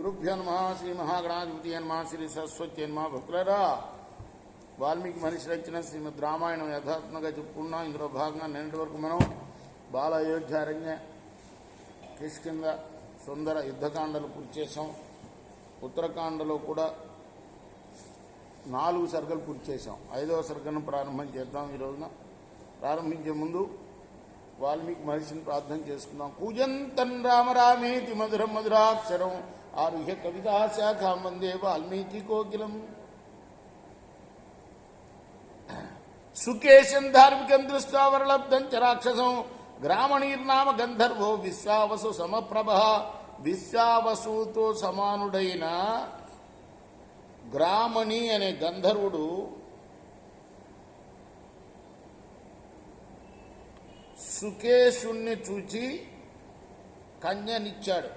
గురుభ్యో నమః. శ్రీ మహాగణాధిపతి నమః. శ్రీ సరస్వతి నమః. భక్తులారా, వాల్మీకి మనిషి రచన శ్రీమద్ రామాయణం యథాత్మకంగా చెప్పుకున్నాం. ఇందులో భాగంగా నిన్నటి వరకు మనం బాల అయోధ్యారణ్య కిష్కింద సుందర యుద్ధకాండలు పూర్తి చేసాం. ఉత్తరకాండలో కూడా 4 సర్గలు పూర్తి చేసాం. 5వ సర్గను ప్రారంభం చేద్దాం. ఈ రోజున ప్రారంభించే ముందు వాల్మీకి మహర్షిని ప్రార్థన చేసుకుందాం. కూజంతన్ రామ రామేతి మధురం మధురాక్షరం ఆరుహ్య కవితా శాఖాం వందే వాల్మీకి కోకిలం. సుకేశం ధార్మికం దృష్ట్వా వరలబ్ధం చ రాక్షసం గ్రామణీర్నామ గంధర్వో విశ్వావసు సమప్రభ. విశ్వావసుతో సమానుడైన గ్రామణి అనే గంధర్వుడు సుకేశుణ్ణి చూచి కన్యనిచ్చాడు.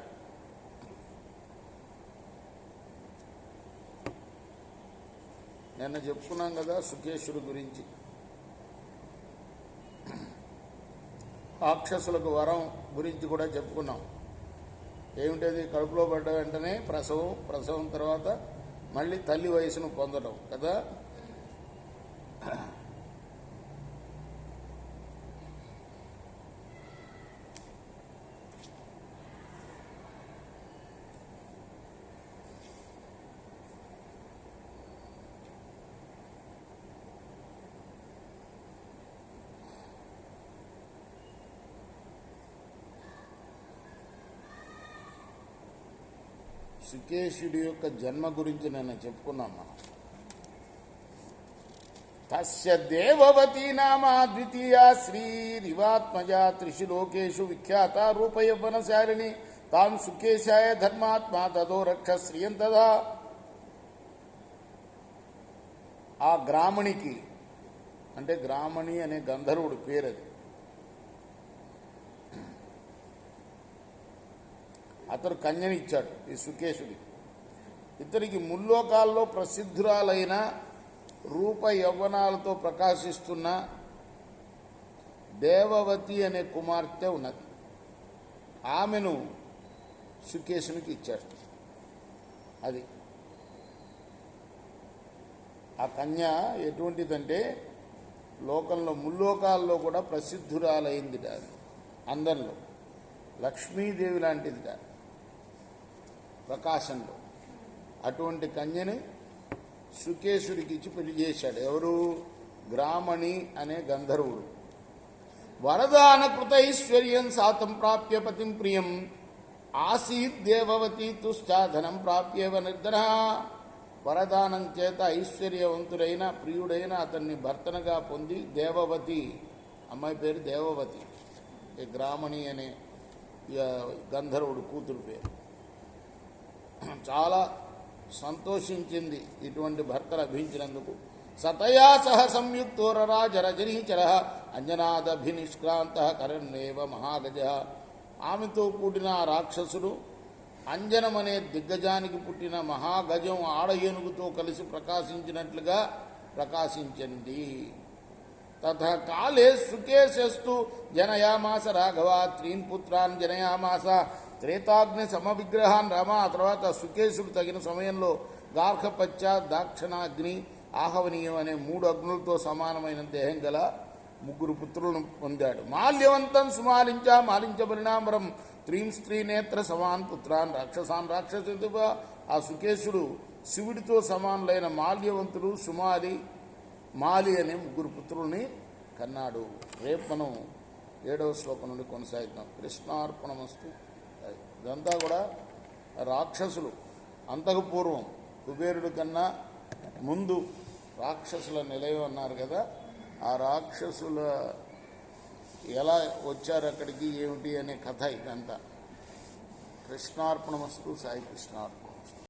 నిన్న చెప్పుకున్నాం కదా సుకేశుడు గురించి. రాక్షసులకు వరం గురించి కూడా చెప్పుకున్నాం. ఏమిటది? కడుపులో పడ్డ వెంటనే ప్రసవం తర్వాత మళ్ళీ తల్లి వయసును పొందడం కదా. సుకేశుడి యొక్క జన్మ గురించి నేను చెప్పుకున్నాం మనం. తస్య దేవవతీ నామా ద్వితీయ శ్రీరివాత్మజా త్రిషు లోకేషు విఖ్యాత రూపయవ్వనశాలిని తాం సుకేశాయ ధర్మాత్మా తదో రక్ష శ్రియం తదా. ఆ గ్రామణికి అంటే గ్రామణి అనే గంధర్వుడు పేరది. అతడు కన్యనిచ్చాడు ఈ సుకేశుడికి. ఇతనికి ముల్లోకాల్లో ప్రసిద్ధురాలైన రూప యవ్వనాలతో ప్రకాశిస్తున్న దేవవతి అనే కుమార్తె ఉన్నది. ఆమెను సుకేశునికి ఇచ్చాడు. అది ఆ కన్య ఎటువంటిదంటే లోకంలో ముల్లోకాల్లో కూడా ప్రసిద్ధురాలైందిట. అందరిలో లక్ష్మీదేవి లాంటిదిట ప్రకాశంలో. అటువంటి కన్యని సుకేశుడికి ఇచ్చి పెళ్లి చేశాడు. ఎవరు? గ్రామణి అనే గంధర్వుడు. వరదాన కృతైశ్వర్యం సాతం ప్రాప్య పతిం ప్రియం ఆసీత్ దేవవతి తుశ్చాధనం ప్రాప్యేవ నిర్ధన. వరదానం చేత ఐశ్వర్యవంతుడైన ప్రియుడైన అతన్ని భర్తనగా పొంది దేవవతి, అమ్మాయి పేరు దేవవతి, ఈ గ్రామణి అనే గంధర్వుడు కూతురు పేరు. చాలా సంతోషించింది ఇటువంటి భర్త లభించినందుకు. సతయా సహ సంయుక్తో రరాజరజనీచర అంజనాదభినిష్క్రాంత కరణ్యేవ మహాగజ. ఆమెతో కూడిన రాక్షసుడు అంజనమనే దిగ్గజానికి పుట్టిన మహాగజం ఆడ ఏనుగుతో కలిసి ప్రకాశించినట్లుగా ప్రకాశించింది. తథా కాలే సుకేశస్తు జనయామాస రాఘవ త్రీన్ పుత్రాన్ జనయామాస త్రేతాగ్ని సమవిగ్రహాన్ రామ. ఆ తర్వాత సుకేశుడు తగిన సమయంలో గార్హపత్య దాక్షిణాగ్ని ఆహవనీయం అనే 3 అగ్నులతో సమానమైన దేహం గల 3 పుత్రులను పొందాడు. మాల్యవంతం సుమాలించ మాలించబరిణామరం త్రీం స్త్రీనేత్ర సమాన్ పుత్రాన్ రాక్షసాన్ రాక్షసుడుగా. ఆ సుకేశుడు శివుడితో సమానులైన మాల్యవంతుడు, సుమాలి, మాలి అనే 3 పుత్రుల్ని కన్నాడు. రేపు మనం 7వ శ్లోకం నుండి కొనసాగిద్దాం. కృష్ణార్పణమస్తు. ఇదంతా కూడా రాక్షసులు అంతకు పూర్వం కుబేరుడి కన్నా ముందు రాక్షసుల నిలయం అన్నారు కదా. ఆ రాక్షసుల ఎలా వచ్చారు అక్కడికి, ఏమిటి అనే కథ ఇదంతా. కృష్ణార్పణమస్తు. సాయి కృష్ణార్పణ.